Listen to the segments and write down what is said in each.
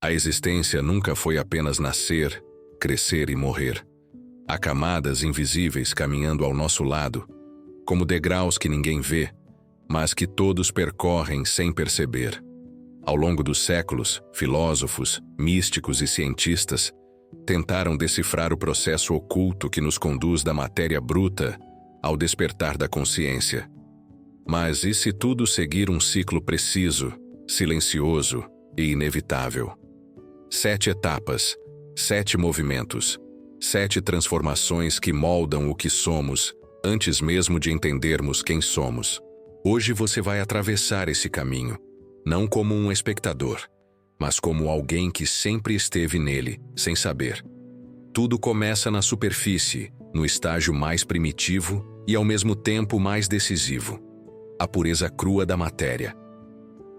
A existência nunca foi apenas nascer, crescer e morrer. Há camadas invisíveis caminhando ao nosso lado, como degraus que ninguém vê, mas que todos percorrem sem perceber. Ao longo dos séculos, filósofos, místicos e cientistas tentaram decifrar o processo oculto que nos conduz da matéria bruta ao despertar da consciência. Mas e se tudo seguir um ciclo preciso, silencioso e inevitável? 7 etapas, 7 movimentos, 7 transformações que moldam o que somos, antes mesmo de entendermos quem somos. Hoje você vai atravessar esse caminho, não como um espectador, mas como alguém que sempre esteve nele, sem saber. Tudo começa na superfície, no estágio mais primitivo e ao mesmo tempo mais decisivo. A pureza crua da matéria.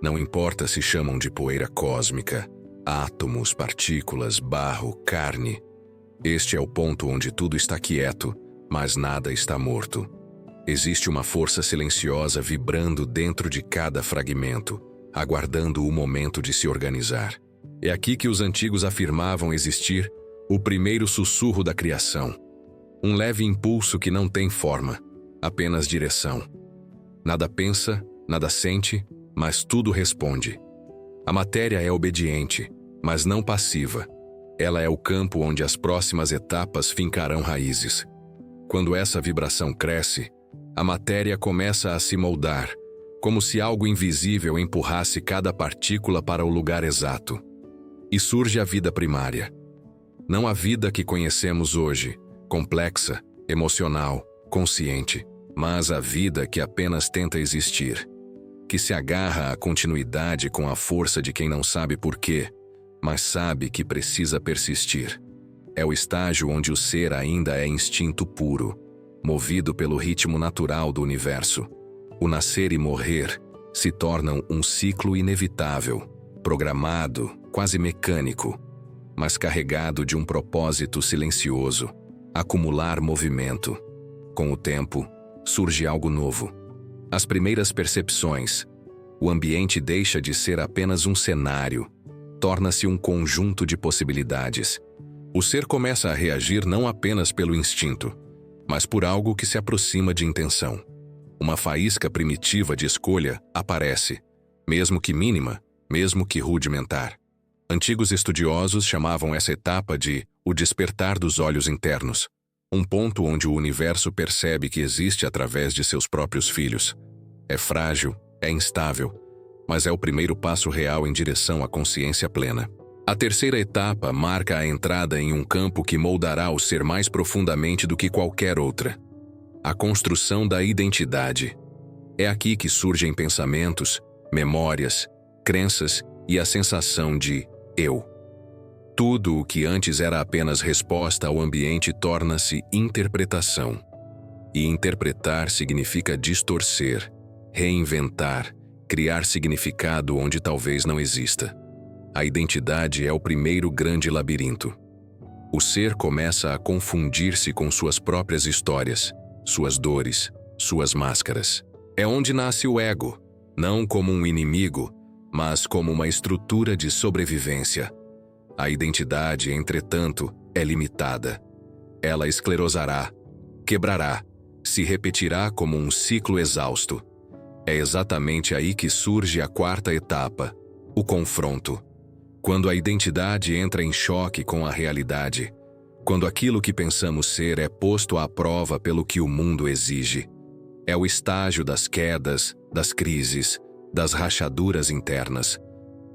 Não importa se chamam de poeira cósmica, átomos, partículas, barro, carne. Este é o ponto onde tudo está quieto, mas nada está morto. Existe uma força silenciosa vibrando dentro de cada fragmento, aguardando o momento de se organizar. É aqui que os antigos afirmavam existir o primeiro sussurro da criação. Um leve impulso que não tem forma, apenas direção. Nada pensa, nada sente, mas tudo responde. A matéria é obediente, mas não passiva. Ela é o campo onde as próximas etapas fincarão raízes. Quando essa vibração cresce, a matéria começa a se moldar, como se algo invisível empurrasse cada partícula para o lugar exato. E surge a vida primária. Não a vida que conhecemos hoje, complexa, emocional, consciente, mas a vida que apenas tenta existir, que se agarra à continuidade com a força de quem não sabe por quê, mas sabe que precisa persistir. É o estágio onde o ser ainda é instinto puro, movido pelo ritmo natural do universo. O nascer e morrer se tornam um ciclo inevitável, programado, quase mecânico, mas carregado de um propósito silencioso: acumular movimento. Com o tempo, surge algo novo. As primeiras percepções. O ambiente deixa de ser apenas um cenário, torna-se um conjunto de possibilidades. O ser começa a reagir não apenas pelo instinto, mas por algo que se aproxima de intenção. Uma faísca primitiva de escolha aparece, mesmo que mínima, mesmo que rudimentar. Antigos estudiosos chamavam essa etapa de o despertar dos olhos internos, um ponto onde o universo percebe que existe através de seus próprios filhos. É frágil, é instável, mas é o primeiro passo real em direção à consciência plena. A terceira etapa marca a entrada em um campo que moldará o ser mais profundamente do que qualquer outra. A construção da identidade. É aqui que surgem pensamentos, memórias, crenças e a sensação de eu. Tudo o que antes era apenas resposta ao ambiente torna-se interpretação. E interpretar significa distorcer, reinventar, criar significado onde talvez não exista. A identidade é o primeiro grande labirinto. O ser começa a confundir-se com suas próprias histórias, suas dores, suas máscaras. É onde nasce o ego, não como um inimigo, mas como uma estrutura de sobrevivência. A identidade, entretanto, é limitada. Ela esclerosará, quebrará, se repetirá como um ciclo exausto. É exatamente aí que surge a quarta etapa, o confronto. Quando a identidade entra em choque com a realidade, quando aquilo que pensamos ser é posto à prova pelo que o mundo exige. É o estágio das quedas, das crises, das rachaduras internas.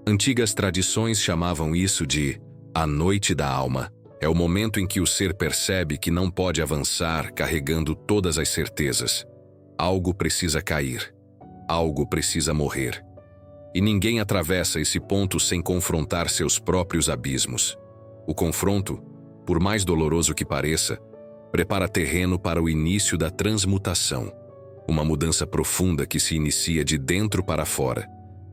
Antigas tradições chamavam isso de a noite da alma. É o momento em que o ser percebe que não pode avançar carregando todas as certezas. Algo precisa cair. Algo precisa morrer. E ninguém atravessa esse ponto sem confrontar seus próprios abismos. O confronto, por mais doloroso que pareça, prepara terreno para o início da transmutação. Uma mudança profunda que se inicia de dentro para fora.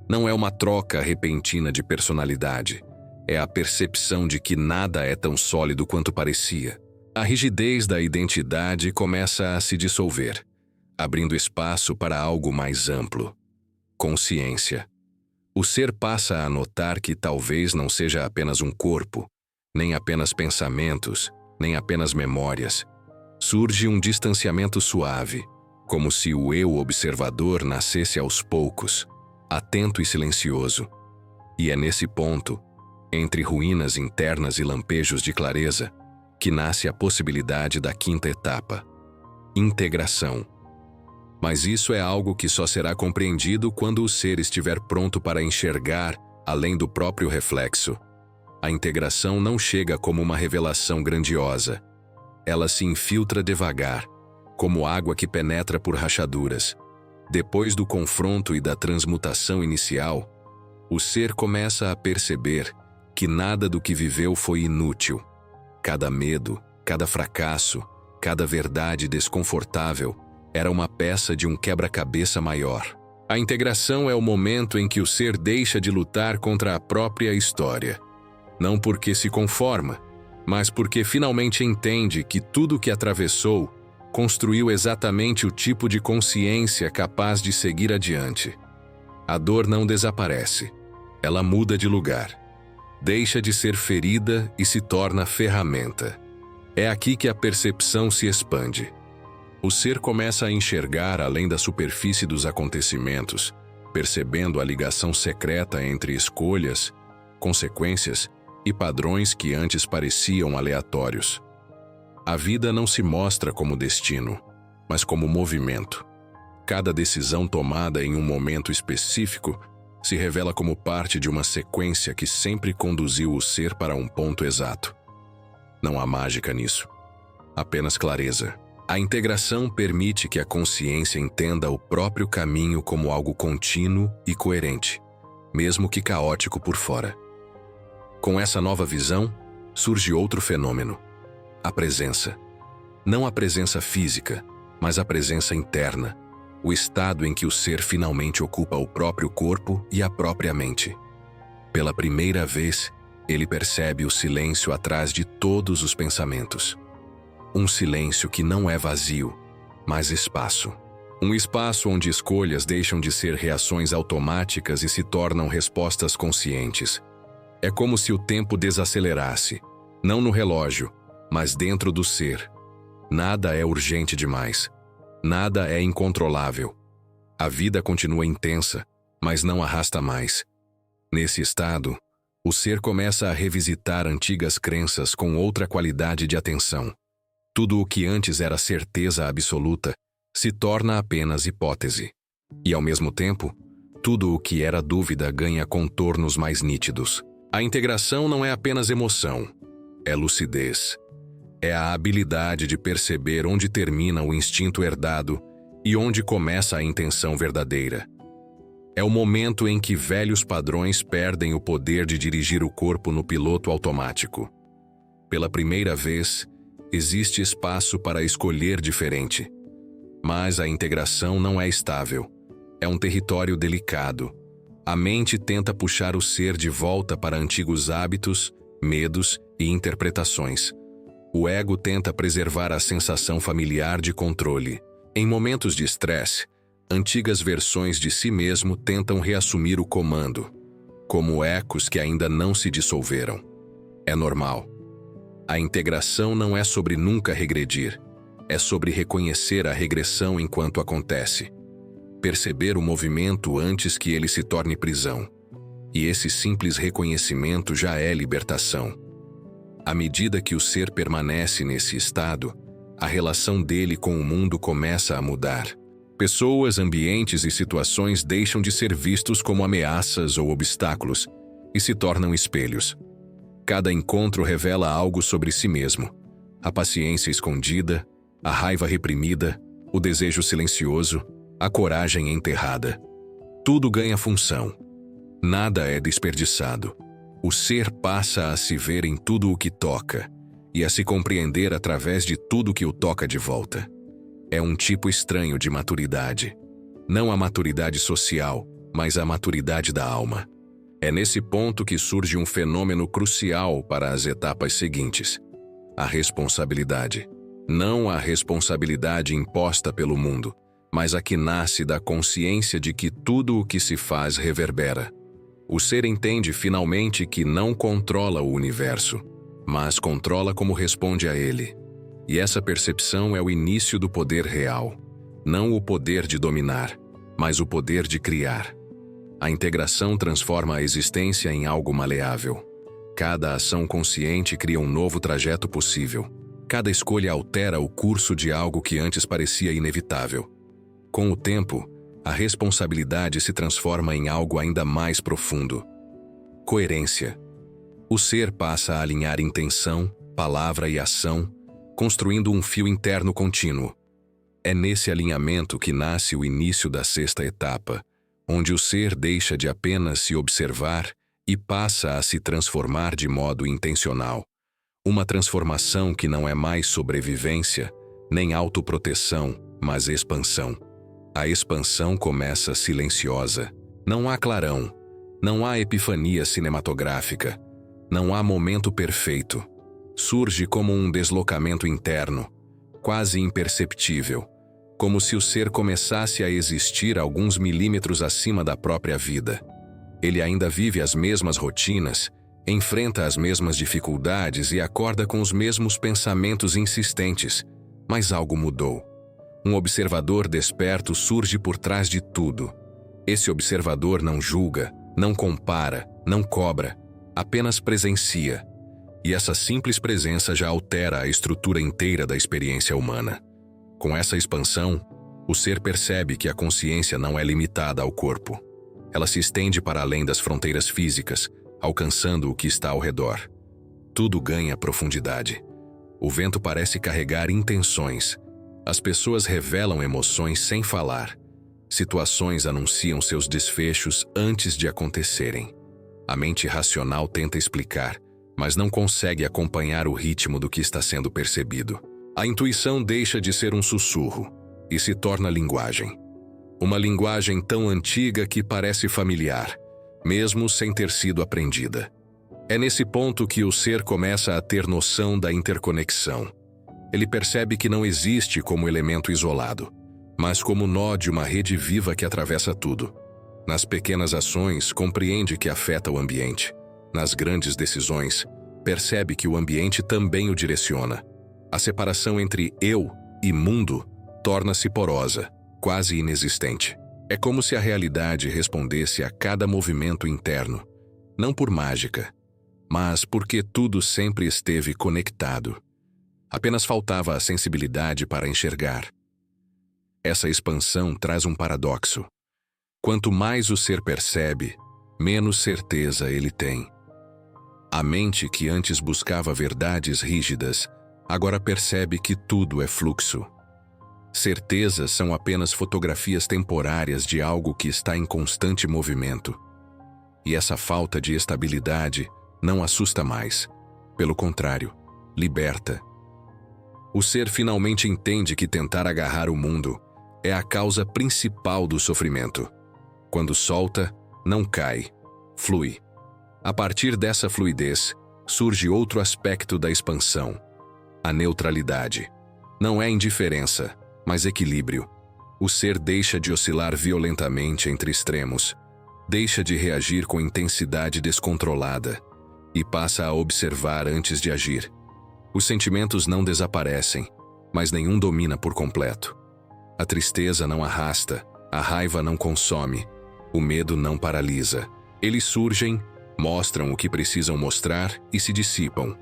Não é uma troca repentina de personalidade. É a percepção de que nada é tão sólido quanto parecia. A rigidez da identidade começa a se dissolver, abrindo espaço para algo mais amplo. Consciência. O ser passa a notar que talvez não seja apenas um corpo, nem apenas pensamentos, nem apenas memórias. Surge um distanciamento suave, como se o eu observador nascesse aos poucos, atento e silencioso. E é nesse ponto, entre ruínas internas e lampejos de clareza, que nasce a possibilidade da quinta etapa: integração. Mas isso é algo que só será compreendido quando o ser estiver pronto para enxergar além do próprio reflexo. A integração não chega como uma revelação grandiosa. Ela se infiltra devagar, como água que penetra por rachaduras. Depois do confronto e da transmutação inicial, o ser começa a perceber que nada do que viveu foi inútil. Cada medo, cada fracasso, cada verdade desconfortável era uma peça de um quebra-cabeça maior. A integração é o momento em que o ser deixa de lutar contra a própria história. Não porque se conforma, mas porque finalmente entende que tudo que atravessou construiu exatamente o tipo de consciência capaz de seguir adiante. A dor não desaparece. Ela muda de lugar. Deixa de ser ferida e se torna ferramenta. É aqui que a percepção se expande. O ser começa a enxergar além da superfície dos acontecimentos, percebendo a ligação secreta entre escolhas, consequências e padrões que antes pareciam aleatórios. A vida não se mostra como destino, mas como movimento. Cada decisão tomada em um momento específico se revela como parte de uma sequência que sempre conduziu o ser para um ponto exato. Não há mágica nisso, apenas clareza. A integração permite que a consciência entenda o próprio caminho como algo contínuo e coerente, mesmo que caótico por fora. Com essa nova visão, surge outro fenômeno: a presença. Não a presença física, mas a presença interna, o estado em que o ser finalmente ocupa o próprio corpo e a própria mente. Pela primeira vez, ele percebe o silêncio atrás de todos os pensamentos. Um silêncio que não é vazio, mas espaço. Um espaço onde escolhas deixam de ser reações automáticas e se tornam respostas conscientes. É como se o tempo desacelerasse, não no relógio, mas dentro do ser. Nada é urgente demais. Nada é incontrolável. A vida continua intensa, mas não arrasta mais. Nesse estado, o ser começa a revisitar antigas crenças com outra qualidade de atenção. Tudo o que antes era certeza absoluta se torna apenas hipótese. E, ao mesmo tempo, tudo o que era dúvida ganha contornos mais nítidos. A integração não é apenas emoção, é lucidez. É a habilidade de perceber onde termina o instinto herdado e onde começa a intenção verdadeira. É o momento em que velhos padrões perdem o poder de dirigir o corpo no piloto automático. Pela primeira vez, existe espaço para escolher diferente. Mas a integração não é estável. É um território delicado. A mente tenta puxar o ser de volta para antigos hábitos, medos e interpretações. O ego tenta preservar a sensação familiar de controle. Em momentos de estresse, antigas versões de si mesmo tentam reassumir o comando, como ecos que ainda não se dissolveram. É normal. A integração não é sobre nunca regredir, é sobre reconhecer a regressão enquanto acontece. Perceber o movimento antes que ele se torne prisão. E esse simples reconhecimento já é libertação. À medida que o ser permanece nesse estado, a relação dele com o mundo começa a mudar. Pessoas, ambientes e situações deixam de ser vistos como ameaças ou obstáculos e se tornam espelhos. Cada encontro revela algo sobre si mesmo. A paciência escondida, a raiva reprimida, o desejo silencioso, a coragem enterrada. Tudo ganha função. Nada é desperdiçado. O ser passa a se ver em tudo o que toca e a se compreender através de tudo que o toca de volta. É um tipo estranho de maturidade. Não a maturidade social, mas a maturidade da alma. É nesse ponto que surge um fenômeno crucial para as etapas seguintes: a responsabilidade. Não a responsabilidade imposta pelo mundo, mas a que nasce da consciência de que tudo o que se faz reverbera. O ser entende finalmente que não controla o universo, mas controla como responde a ele. E essa percepção é o início do poder real. Não o poder de dominar, mas o poder de criar. A integração transforma a existência em algo maleável. Cada ação consciente cria um novo trajeto possível. Cada escolha altera o curso de algo que antes parecia inevitável. Com o tempo, a responsabilidade se transforma em algo ainda mais profundo. Coerência. O ser passa a alinhar intenção, palavra e ação, construindo um fio interno contínuo. É nesse alinhamento que nasce o início da sexta etapa, onde o ser deixa de apenas se observar e passa a se transformar de modo intencional. Uma transformação que não é mais sobrevivência, nem autoproteção, mas expansão. A expansão começa silenciosa. Não há clarão, não há epifania cinematográfica, não há momento perfeito. Surge como um deslocamento interno, quase imperceptível, como se o ser começasse a existir alguns milímetros acima da própria vida. Ele ainda vive as mesmas rotinas, enfrenta as mesmas dificuldades e acorda com os mesmos pensamentos insistentes, mas algo mudou. Um observador desperto surge por trás de tudo. Esse observador não julga, não compara, não cobra, apenas presencia. E essa simples presença já altera a estrutura inteira da experiência humana. Com essa expansão, o ser percebe que a consciência não é limitada ao corpo. Ela se estende para além das fronteiras físicas, alcançando o que está ao redor. Tudo ganha profundidade. O vento parece carregar intenções. As pessoas revelam emoções sem falar. Situações anunciam seus desfechos antes de acontecerem. A mente racional tenta explicar, mas não consegue acompanhar o ritmo do que está sendo percebido. A intuição deixa de ser um sussurro e se torna linguagem. Uma linguagem tão antiga que parece familiar, mesmo sem ter sido aprendida. É nesse ponto que o ser começa a ter noção da interconexão. Ele percebe que não existe como elemento isolado, mas como nó de uma rede viva que atravessa tudo. Nas pequenas ações, compreende que afeta o ambiente. Nas grandes decisões, percebe que o ambiente também o direciona. A separação entre eu e mundo torna-se porosa, quase inexistente. É como se a realidade respondesse a cada movimento interno, não por mágica, mas porque tudo sempre esteve conectado. Apenas faltava a sensibilidade para enxergar. Essa expansão traz um paradoxo. Quanto mais o ser percebe, menos certeza ele tem. A mente que antes buscava verdades rígidas, agora percebe que tudo é fluxo. Certezas são apenas fotografias temporárias de algo que está em constante movimento. E essa falta de estabilidade não assusta mais. Pelo contrário, liberta. O ser finalmente entende que tentar agarrar o mundo é a causa principal do sofrimento. Quando solta, não cai, flui. A partir dessa fluidez, surge outro aspecto da expansão: a neutralidade. Não é indiferença, mas equilíbrio. O ser deixa de oscilar violentamente entre extremos, deixa de reagir com intensidade descontrolada e passa a observar antes de agir. Os sentimentos não desaparecem, mas nenhum domina por completo. A tristeza não arrasta, a raiva não consome, o medo não paralisa. Eles surgem, mostram o que precisam mostrar e se dissipam.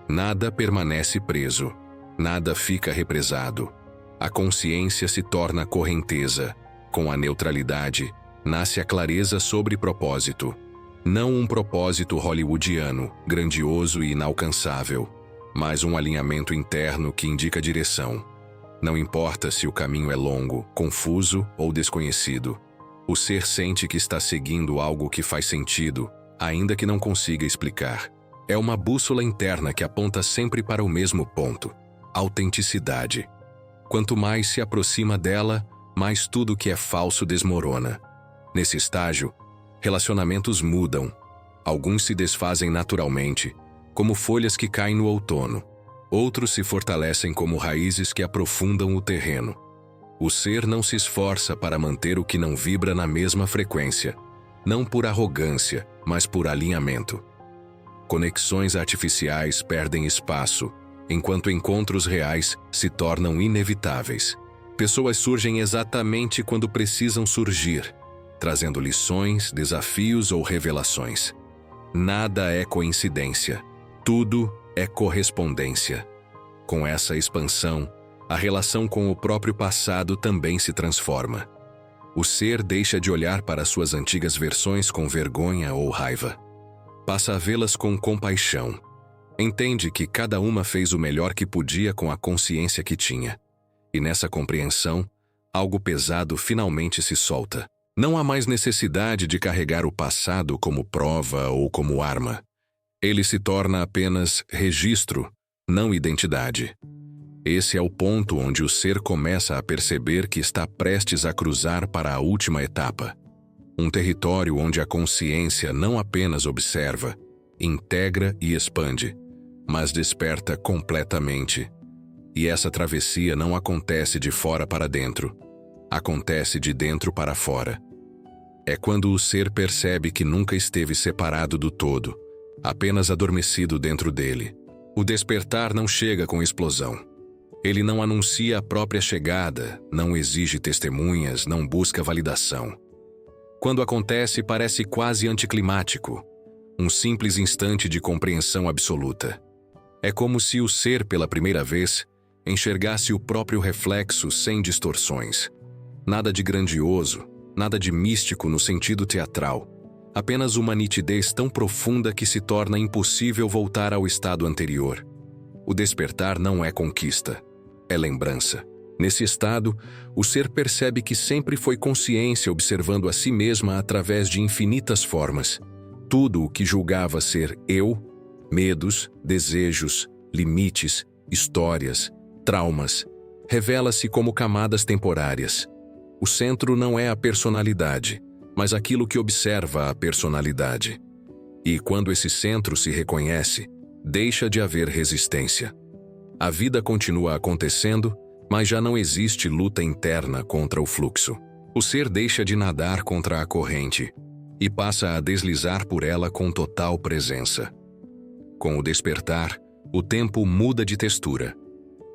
Nada permanece preso, nada fica represado. A consciência se torna correnteza. Com a neutralidade, nasce a clareza sobre propósito. Não um propósito hollywoodiano, grandioso e inalcançável, mas um alinhamento interno que indica direção. Não importa se o caminho é longo, confuso ou desconhecido. O ser sente que está seguindo algo que faz sentido, ainda que não consiga explicar. É uma bússola interna que aponta sempre para o mesmo ponto: autenticidade. Quanto mais se aproxima dela, mais tudo que é falso desmorona. Nesse estágio, relacionamentos mudam. Alguns se desfazem naturalmente, como folhas que caem no outono. Outros se fortalecem como raízes que aprofundam o terreno. O ser não se esforça para manter o que não vibra na mesma frequência, não por arrogância, mas por alinhamento. Conexões artificiais perdem espaço, enquanto encontros reais se tornam inevitáveis. Pessoas surgem exatamente quando precisam surgir, trazendo lições, desafios ou revelações. Nada é coincidência, tudo é correspondência. Com essa expansão, a relação com o próprio passado também se transforma. O ser deixa de olhar para suas antigas versões com vergonha ou raiva. Passa a vê-las com compaixão. Entende que cada uma fez o melhor que podia com a consciência que tinha. E nessa compreensão, algo pesado finalmente se solta. Não há mais necessidade de carregar o passado como prova ou como arma. Ele se torna apenas registro, não identidade. Esse é o ponto onde o ser começa a perceber que está prestes a cruzar para a última etapa. Um território onde a consciência não apenas observa, integra e expande, mas desperta completamente. E essa travessia não acontece de fora para dentro, acontece de dentro para fora. É quando o ser percebe que nunca esteve separado do todo, apenas adormecido dentro dele. O despertar não chega com explosão. Ele não anuncia a própria chegada, não exige testemunhas, não busca validação. Quando acontece, parece quase anticlimático, um simples instante de compreensão absoluta. É como se o ser, pela primeira vez, enxergasse o próprio reflexo sem distorções. Nada de grandioso, nada de místico no sentido teatral, apenas uma nitidez tão profunda que se torna impossível voltar ao estado anterior. O despertar não é conquista, é lembrança. Nesse estado, o ser percebe que sempre foi consciência observando a si mesma através de infinitas formas. Tudo o que julgava ser eu, medos, desejos, limites, histórias, traumas, revela-se como camadas temporárias. O centro não é a personalidade, mas aquilo que observa a personalidade. E quando esse centro se reconhece, deixa de haver resistência. A vida continua acontecendo, mas já não existe luta interna contra o fluxo. O ser deixa de nadar contra a corrente e passa a deslizar por ela com total presença. Com o despertar, o tempo muda de textura.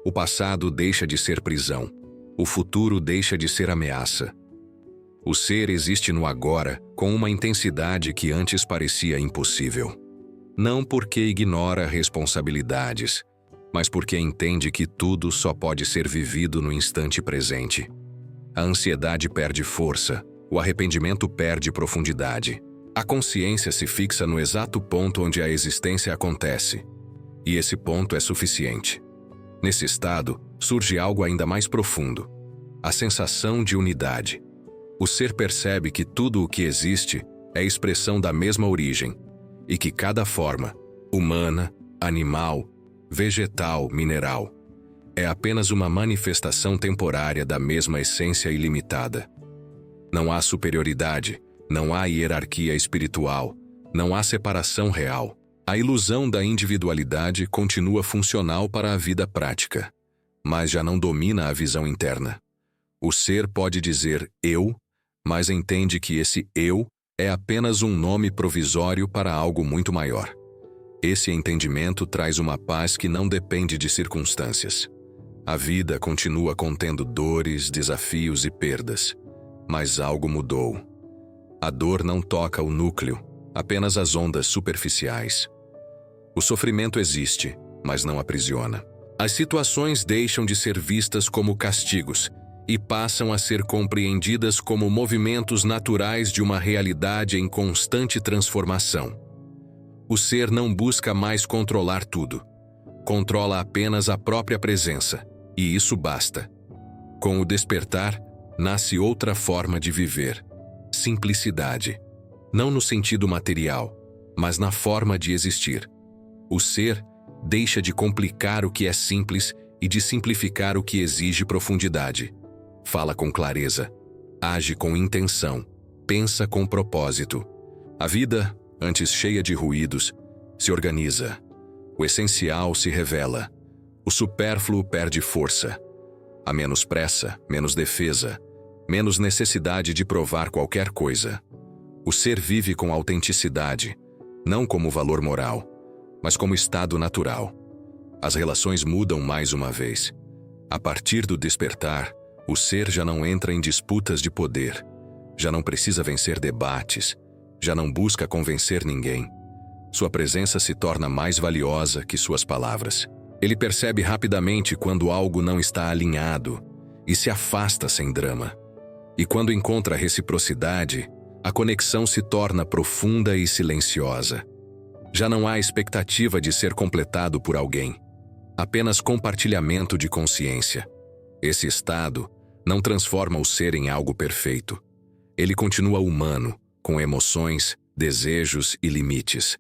O passado deixa de ser prisão. O futuro deixa de ser ameaça. O ser existe no agora com uma intensidade que antes parecia impossível. Não porque ignora responsabilidades, mas porque entende que tudo só pode ser vivido no instante presente. A ansiedade perde força, o arrependimento perde profundidade. A consciência se fixa no exato ponto onde a existência acontece. E esse ponto é suficiente. Nesse estado, surge algo ainda mais profundo: a sensação de unidade. O ser percebe que tudo o que existe é expressão da mesma origem, e que cada forma, humana, animal, vegetal, mineral, é apenas uma manifestação temporária da mesma essência ilimitada. Não há superioridade, não há hierarquia espiritual, não há separação real. A ilusão da individualidade continua funcional para a vida prática, mas já não domina a visão interna. O ser pode dizer eu, mas entende que esse eu é apenas um nome provisório para algo muito maior. Esse entendimento traz uma paz que não depende de circunstâncias. A vida continua contendo dores, desafios e perdas, mas algo mudou. A dor não toca o núcleo, apenas as ondas superficiais. O sofrimento existe, mas não aprisiona. As situações deixam de ser vistas como castigos e passam a ser compreendidas como movimentos naturais de uma realidade em constante transformação. O ser não busca mais controlar tudo. Controla apenas a própria presença, e isso basta. Com o despertar, nasce outra forma de viver. Simplicidade. Não no sentido material, mas na forma de existir. O ser deixa de complicar o que é simples e de simplificar o que exige profundidade. Fala com clareza, age com intenção, pensa com propósito. A vida, antes cheia de ruídos, se organiza. O essencial se revela. O supérfluo perde força. Há menos pressa, menos defesa, menos necessidade de provar qualquer coisa. O ser vive com autenticidade, não como valor moral, mas como estado natural. As relações mudam mais uma vez. A partir do despertar, o ser já não entra em disputas de poder, já não precisa vencer debates, já não busca convencer ninguém. Sua presença se torna mais valiosa que suas palavras. Ele percebe rapidamente quando algo não está alinhado e se afasta sem drama. E quando encontra reciprocidade, a conexão se torna profunda e silenciosa. Já não há expectativa de ser completado por alguém, apenas compartilhamento de consciência. Esse estado não transforma o ser em algo perfeito. Ele continua humano, com emoções, desejos e limites.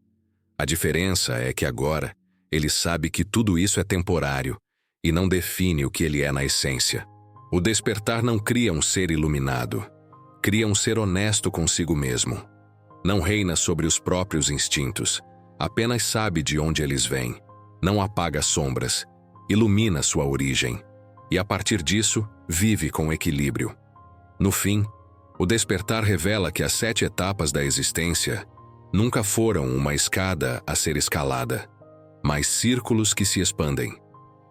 A diferença é que agora ele sabe que tudo isso é temporário e não define o que ele é na essência. O despertar não cria um ser iluminado, cria um ser honesto consigo mesmo. Não reina sobre os próprios instintos, apenas sabe de onde eles vêm. Não apaga sombras, ilumina sua origem. E a partir disso, vive com equilíbrio. No fim, o despertar revela que as 7 etapas da existência nunca foram uma escada a ser escalada, mas círculos que se expandem.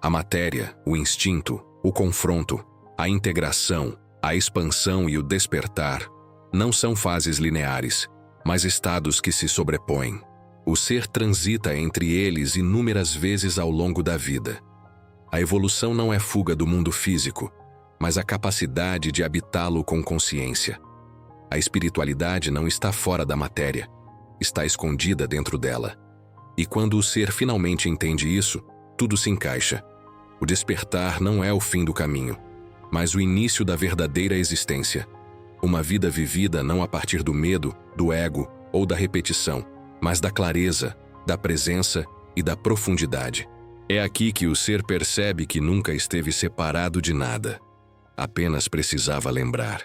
A matéria, o instinto, o confronto, a integração, a expansão e o despertar não são fases lineares, mas estados que se sobrepõem. O ser transita entre eles inúmeras vezes ao longo da vida. A evolução não é fuga do mundo físico, mas a capacidade de habitá-lo com consciência. A espiritualidade não está fora da matéria, está escondida dentro dela. E quando o ser finalmente entende isso, tudo se encaixa. O despertar não é o fim do caminho, mas o início da verdadeira existência. Uma vida vivida não a partir do medo, do ego ou da repetição, mas da clareza, da presença e da profundidade. É aqui que o ser percebe que nunca esteve separado de nada. Apenas precisava lembrar.